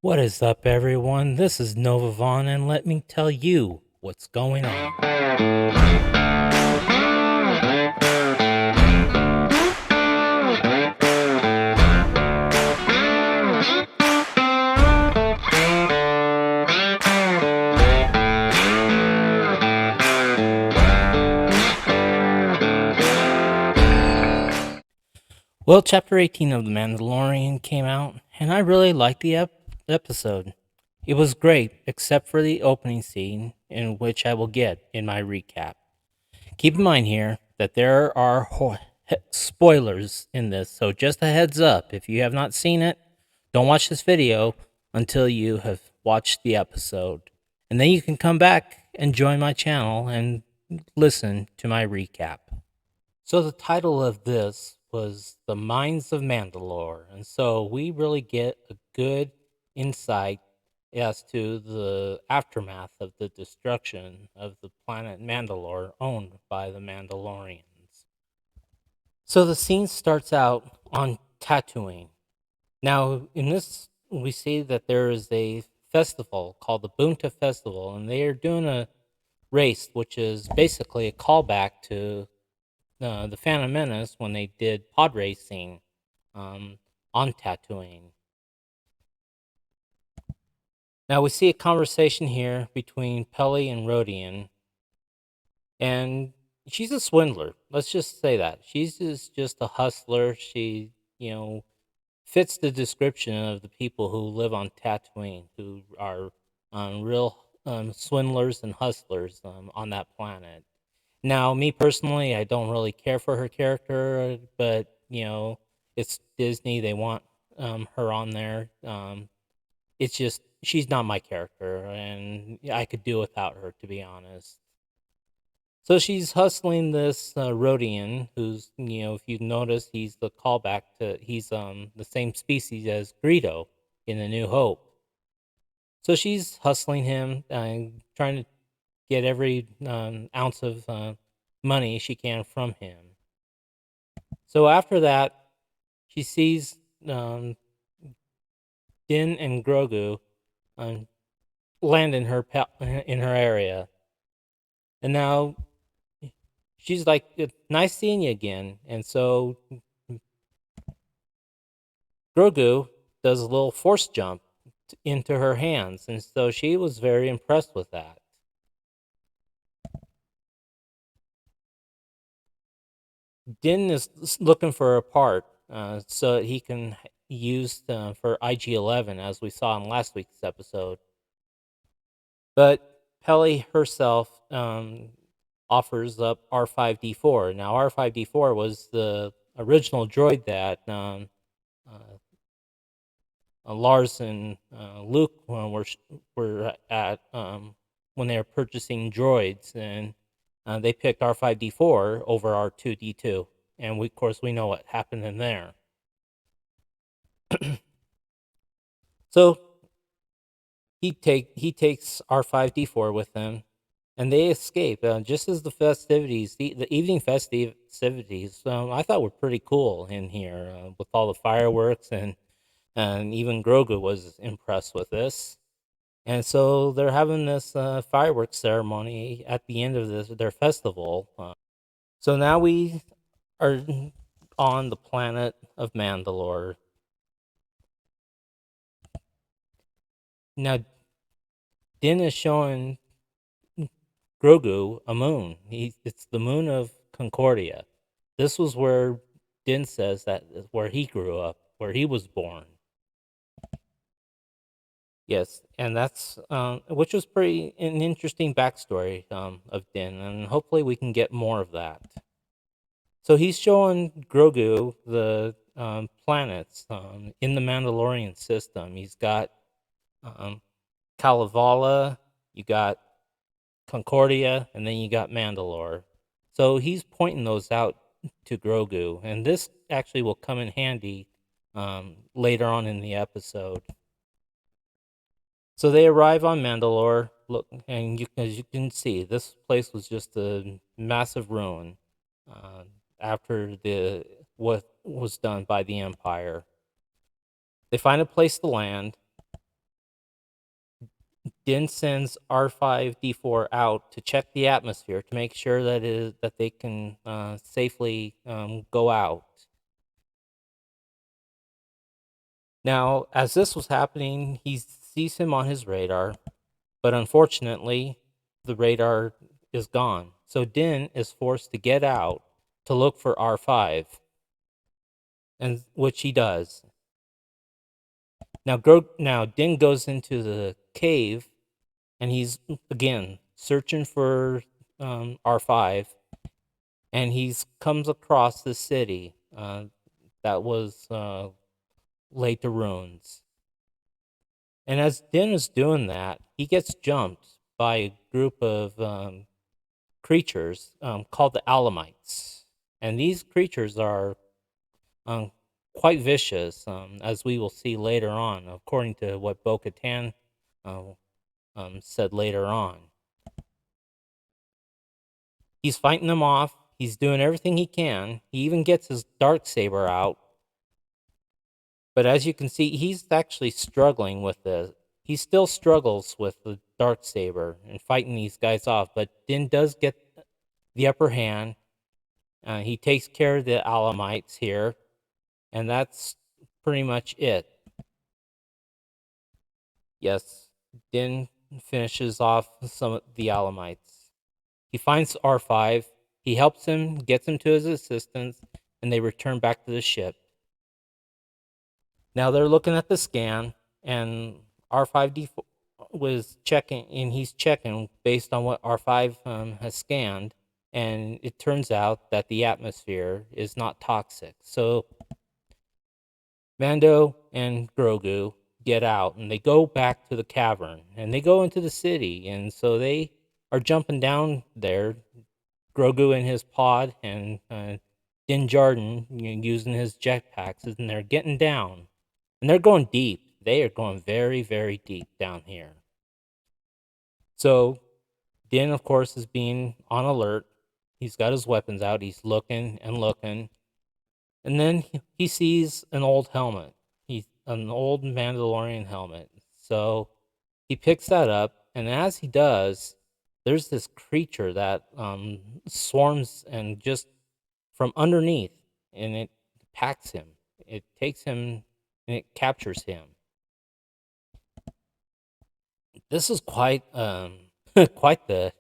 What is up, everyone? This is Nova Vaughn, and let me tell you what's going on. Well, Chapter 18 of The Mandalorian came out, and I really liked the episode. It was great, except for the opening scene, in which I will get in my recap. Keep in mind here that there are spoilers in this, so just a heads up, if you have not seen it, don't watch this video until you have watched the episode. And then you can come back and join my channel and listen to my recap. So the title of this was The Mines of Mandalore, and so we really get a good insight as to the aftermath of the destruction of the planet Mandalore owned by the Mandalorians. So the scene starts out on Tatooine. Now, in this, we see that there is a festival called the Bunta Festival, and they are doing a race, which is basically a callback to the Phantom Menace when they did pod racing um, on Tatooine. Now we see a conversation here between Pelly and Rodian, and she's a swindler. Let's just say that she's just a hustler. She, fits the description of the people who live on Tatooine, who are real swindlers and hustlers on that planet. Now, me personally, I don't really care for her character, but it's Disney; they want her on there. It's just she's not my character, and I could do without her, to be honest. So she's hustling this Rodian, who's if you notice, he's the callback to he's the same species as Greedo in The New Hope. So she's hustling him, trying to get every ounce of money she can from him. So after that, she sees Din and Grogu um, land in in her area, and now she's like, "Nice seeing you again." And so Grogu does a little force jump into her hands, and so she was very impressed with that. Din is looking for a part so that he can use for IG-11, as we saw in last week's episode. But Pelly herself offers up R5D4. Now, R5D4 was the original droid that Lars and Luke were at when they were purchasing droids, and they picked R5D4 over R2D2, and of course we know what happened in there. So he takes R5D4 with him, and they escape just as the festivities, the evening festivities. I thought were pretty cool in here with all the fireworks, and even Grogu was impressed with this. And so they're having this fireworks ceremony at the end of their festival. So now we are on the planet of Mandalore. Now, Din is showing Grogu a moon. It's the moon of Concordia. This was where Din says that is where he grew up, where he was born. Yes, and that's which was pretty an interesting backstory of Din, and hopefully we can get more of that. So he's showing Grogu the planets in the Mandalorian system. He's got um, Kalevala, you got Concordia, and then you got Mandalore. So he's pointing those out to Grogu, and this actually will come in handy later on in the episode. So they arrive on Mandalore. Look, and as you can see, this place was just a massive ruin after what was done by the Empire. They find a place to land, Din sends R5D4 out to check the atmosphere to make sure that they can safely go out. Now, as this was happening, he sees him on his radar, but unfortunately, the radar is gone. So Din is forced to get out to look for R5, and which he does. Now Din goes into the cave, and he's again searching for R5, and he comes across the city that was laid to ruins. And as Din is doing that, he gets jumped by a group of creatures called the Alamites. And these creatures are um, quite vicious, as we will see later on, according to what Bo Katan uh, said later on. He's fighting them off. He's doing everything he can. He even gets his dark saber out. But as you can see, he's actually struggling with this. He still struggles with the dark saber and fighting these guys off. But Din does get the upper hand. He takes care of the Alamites here, and that's pretty much it. Yes, Din finishes off some of the Alamites. He finds R5. He helps him, gets him to his assistance, and they return back to the ship. Now they're looking at the scan, and R5D4 was checking, and he's checking based on what R5 has scanned, and it turns out that the atmosphere is not toxic. So Mando and Grogu get out, and they go back to the cavern, and they go into the city, and so they are jumping down there. Grogu in his pod, and Din Djarin using his jetpacks, and they're getting down. And they're going deep. They are going very, very deep down here. So Din, of course, is being on alert. He's got his weapons out. He's looking and looking. And then he sees an old helmet. He's an old Mandalorian helmet. So he picks that up. And as he does, there's this creature that swarms and just from underneath. And it packs him. It takes him and it captures him. This is quite quite the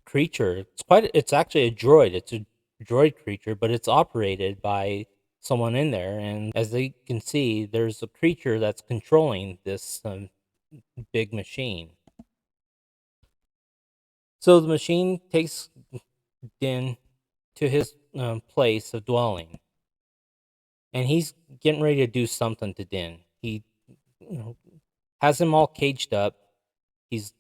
creature. It's actually a droid. It's a droid creature, but it's operated by someone in there. And as they can see, there's a creature that's controlling this big machine. So the machine takes Din to his place of dwelling, and he's getting ready to do something to Din. He has him all caged up. He's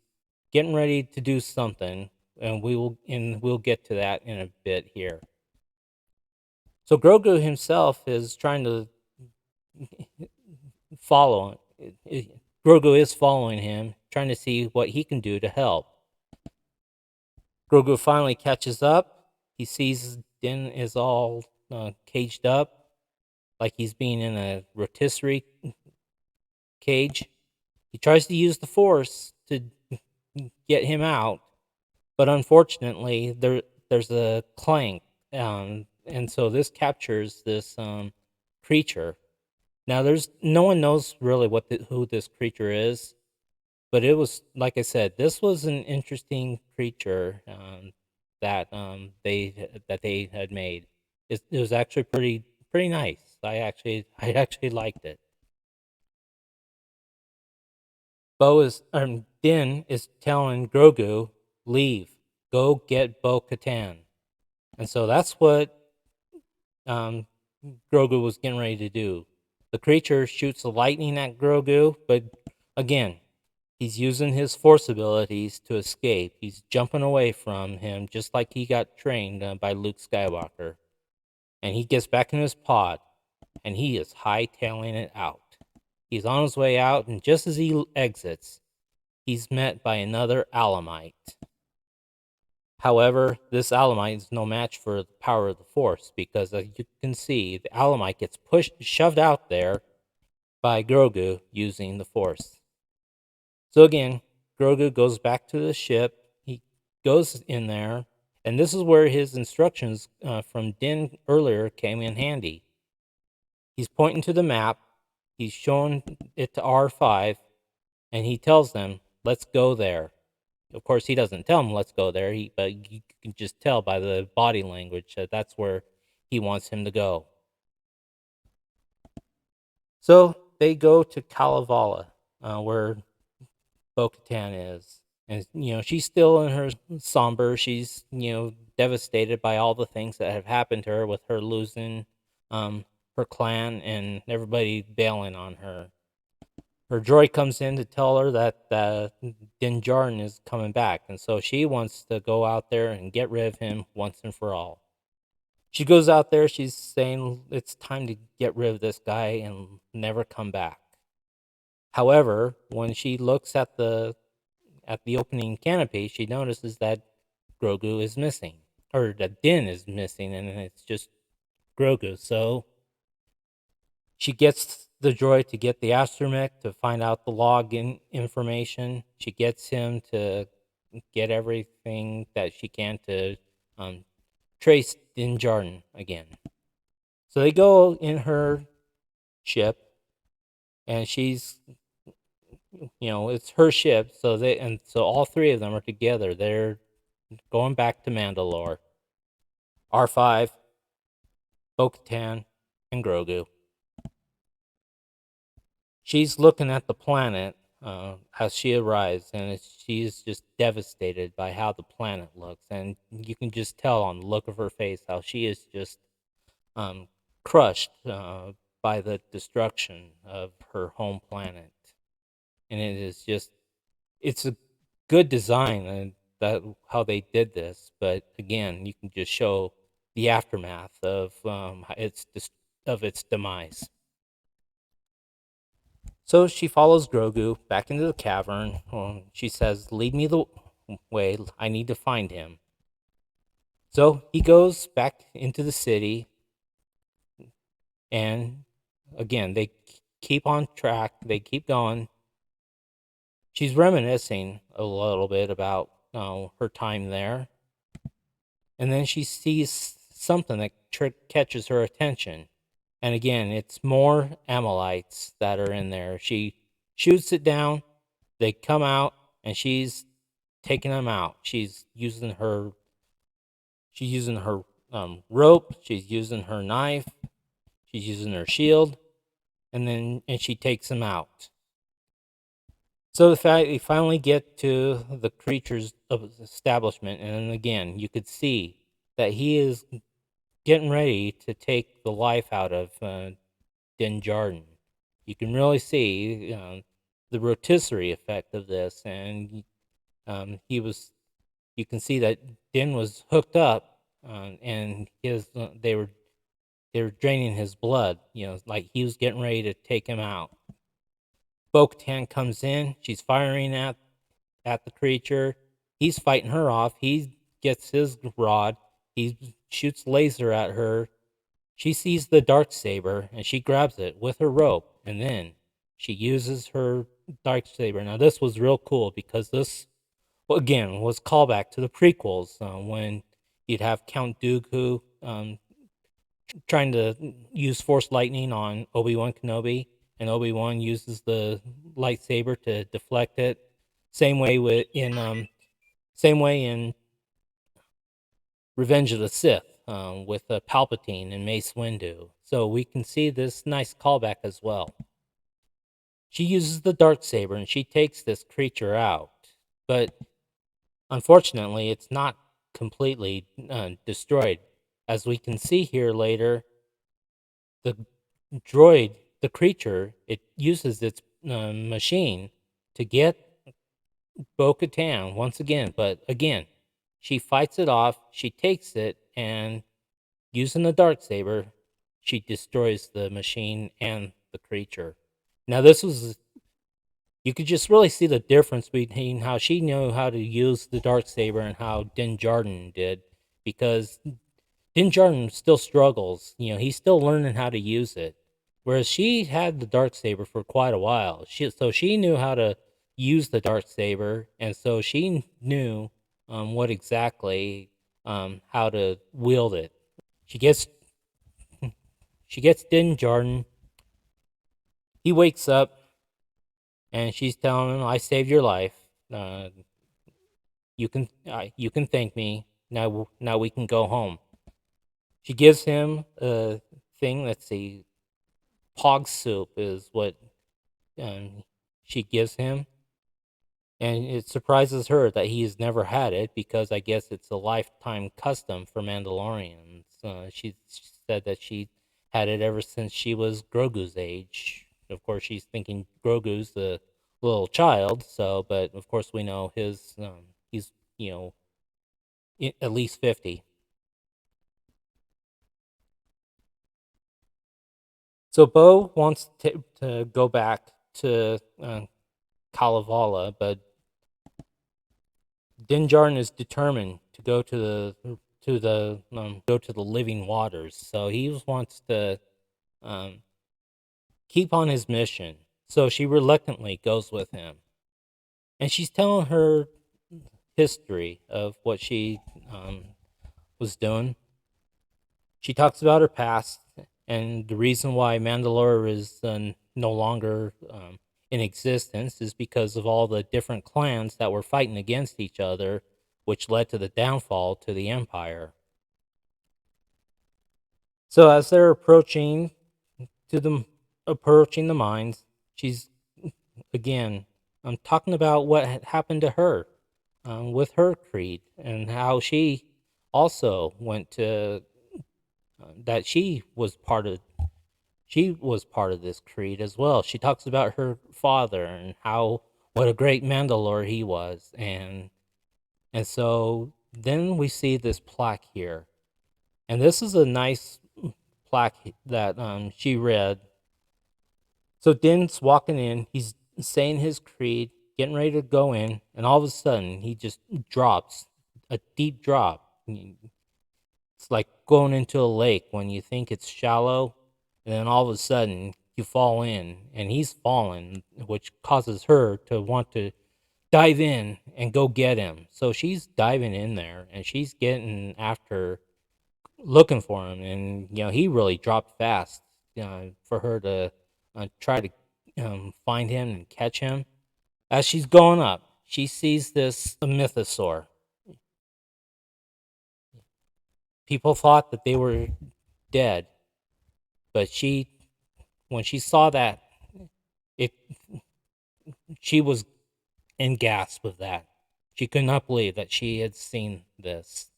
getting ready to do something, and we'll get to that in a bit here. So Grogu himself is trying to follow. Grogu is following him, trying to see what he can do to help. Grogu finally catches up. He sees Din is all caged up, like he's being in a rotisserie cage. He tries to use the Force to get him out, but unfortunately, there's a clank, and so this captures this creature. Now, there's no one knows really who this creature is, but it was, like I said, this was an interesting creature that they had made. It was actually pretty nice. I actually liked it. Din is telling Grogu, leave, go get Bo Katan, and so that's what um, Grogu was getting ready to do. The creature shoots the lightning at Grogu, but again, he's using his Force abilities to escape. He's jumping away from him, just like he got trained by Luke Skywalker, and he gets back in his pod, and he is hightailing it out. He's on his way out, and just as he exits, he's met by another Alamite. However, this Alamite is no match for the power of the Force, because as you can see, the Alamite gets shoved out there by Grogu using the Force. So again, Grogu goes back to the ship. He goes in there, and this is where his instructions from Din earlier came in handy. He's pointing to the map. He's showing it to R5, and he tells them, "Let's go there." Of course, he doesn't tell them, "Let's go there," but you can just tell by the body language that that's where he wants him to go. So they go to Kalevala, where Bo-Katan is. And, she's still in her somber. She's, devastated by all the things that have happened to her with her losing um, her clan and everybody bailing on her. Her droid comes in to tell her that Din Djarin is coming back. And so she wants to go out there and get rid of him once and for all. She goes out there. She's saying it's time to get rid of this guy and never come back. However, when she looks at the opening canopy, she notices that Grogu is missing, or that Din is missing, and it's just Grogu. So she gets the droid to get the astromech to find out the login information. She gets him to get everything that she can to trace Din Djarin again. So they go in her ship, and she's, it's her ship. So all three of them are together. They're going back to Mandalore. R5, Bo-Katan, and Grogu. She's looking at the planet as she arrives, and she's just devastated by how the planet looks. And you can just tell on the look of her face how she is just crushed by the destruction of her home planet. And it's a good design, and that how they did this. But again, you can just show the aftermath of its demise. So she follows Grogu back into the cavern. She says, "Lead me the way. I need to find him." So he goes back into the city, and again, they keep on track. They keep going. She's reminiscing a little bit about her time there, and then she sees something that catches her attention. And again, it's more Amalekites that are in there. She shoots it down. They come out, and she's taking them out. She's using her rope. She's using her knife. She's using her shield, and she takes them out. So they finally get to the creature's establishment, and again, you could see that he is getting ready to take the life out of Din Djarin. You can really see the rotisserie effect of this, and he was. You can see that Din was hooked up, and they were draining his blood. Like he was getting ready to take him out. Bo-Katan comes in. She's firing at the creature. He's fighting her off. He gets his rod. He shoots laser at her. She sees the dark saber and she grabs it with her rope, and then she uses her dark saber. Now this was real cool because this, again, was callback to the prequels when you'd have Count Dooku trying to use Force Lightning on Obi-Wan Kenobi, and Obi-Wan uses the lightsaber to deflect it. Same way in Revenge of the Sith with Palpatine and Mace Windu. So we can see this nice callback as well. She uses the dark saber and she takes this creature out, but unfortunately, it's not completely destroyed. As we can see here later, the droid, the creature, it uses its machine to get Bo-Katan once again. But again, she fights it off. She takes it, and using the darksaber, she destroys the machine and the creature. Now, you could just really see the difference between how she knew how to use the darksaber and how Din Djarin did, because Din Djarin still struggles. He's still learning how to use it. Whereas she had the darksaber for quite a while. So she knew how to use the dark saber, and so she knew what exactly how to wield it. She gets she gets Din Djarin. He wakes up and she's telling him, "I saved your life. Uh, you can thank me now. Now we can go home." She gives him a thing. Let's see, pog soup is what um, she gives him, and it surprises her that he has never had it because I guess it's a lifetime custom for Mandalorians. She said that she had it ever since she was Grogu's age. Of course, she's thinking Grogu's the little child. So, but of course, we know he's you know at least 50. So Bo wants to go back to Kalevala, but Din Djarin is determined to go to the living waters. So he wants to um, keep on his mission. So she reluctantly goes with him, and she's telling her history of what she was doing. She talks about her past and the reason why Mandalore is no longer in existence is because of all the different clans that were fighting against each other, which led to the downfall to the Empire. So as they're to the approaching the mines, she's again talking about what had happened to her with her creed and how she also went to that she was part of this creed as well. She talks about her father and how what a great Mandalore he was, and so then we see this plaque here, and this is a nice plaque that she read. So Din's walking in, he's saying his creed, getting ready to go in, and all of a sudden he just drops a deep drop. It's like going into a lake when you think it's shallow, and then all of a sudden you fall in, and he's fallen, which causes her to want to dive in and go get him. So she's diving in there, and she's getting after looking for him, and he really dropped fast. For her to try to find him and catch him. As she's going up, she sees this mythosaur. People thought that they were dead, but when she saw that, it she was in gasp of that. She could not believe that she had seen this.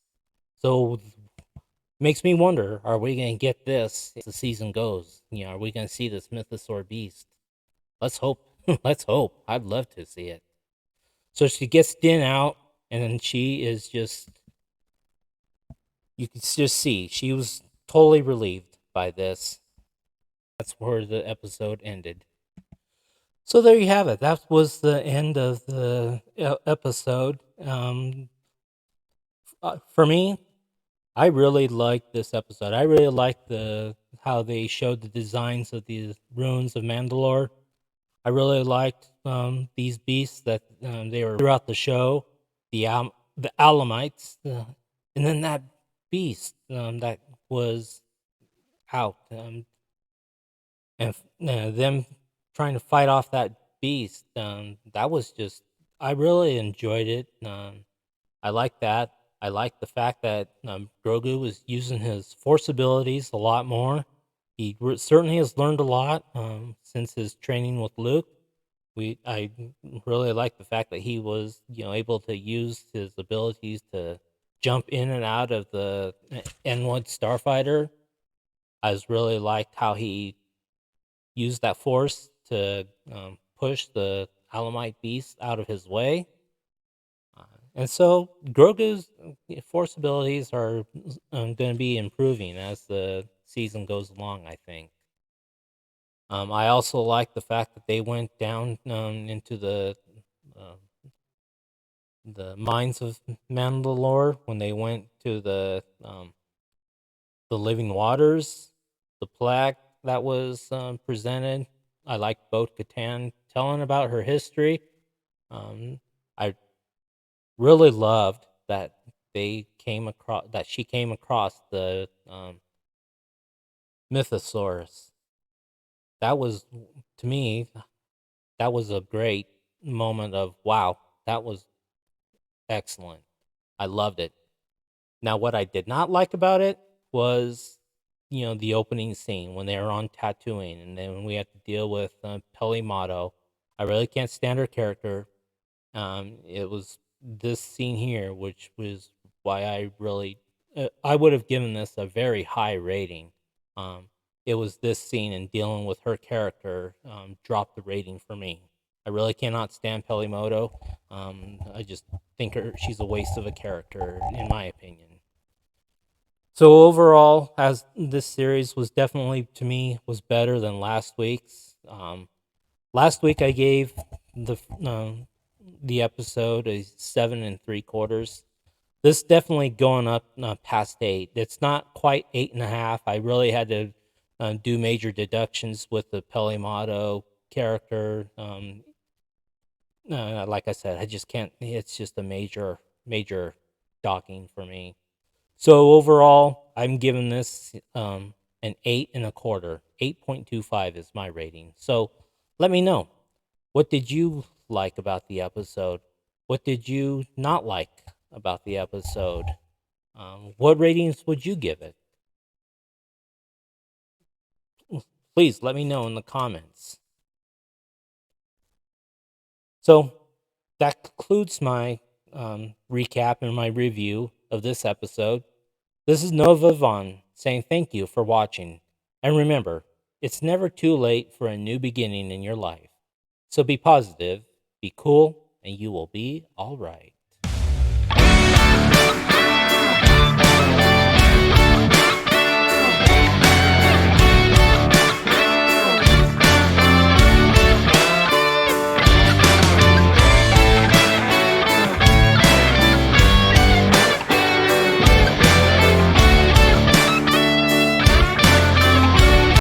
So makes me wonder: are we going to get this as the season goes? Are we going to see this mythosaur beast? Let's hope. Let's hope. I'd love to see it. So she gets Din out, and then she is just. You can just see she was totally relieved by this. That's where the episode ended. So there you have it. That was the end of the episode. For me, I really liked this episode. I really liked the how they showed the designs of the ruins of Mandalore. I really liked these beasts that they were throughout the show. The Alamites, and then that beast that was out. And them trying to fight off that beast. That was just I really enjoyed it. I like that. I like the fact that Grogu was using his force abilities a lot more. He certainly has learned a lot since his training with Luke. I really like the fact that he was able to use his abilities to jump in and out of the N1 starfighter. I was really liked how he use that force to push the Alamite beast out of his way. And so Grogu's force abilities are going to be improving as the season goes along, I think. I also like the fact that they went down into uh, the mines of Mandalore when they went to the living waters, the plaque that was presented. I like Bo Katan telling about her history. I really loved that she came across the Mythosaurus. That was, to me, that was a great moment of wow, that was excellent. I loved it. Now, what I did not like about it was, the opening scene when they were on Tatooine, and then we had to deal with Pelimato. I really can't stand her character. It was this scene here, which was why I would have given this a very high rating. Um, it was this scene and dealing with her character dropped the rating for me. I really cannot stand Pelimoto. I just think she's a waste of a character, in my opinion. So overall, as this series was definitely to me was better than last week's. Last week I gave the the episode a 7.75. This definitely going up past 8. It's not quite 8.5. I really had to do major deductions with the Pelimato character. Like I said, I just can't. It's just a major docking for me. So overall, I'm giving this an 8.25. 8.25 is my rating. So let me know, what did you like about the episode? What did you not like about the episode? What ratings would you give it? Please let me know in the comments. So that concludes my recap and my review of this episode. This is Nova Vaughn saying thank you for watching. And remember, it's never too late for a new beginning in your life. So be positive, be cool, and you will be all right.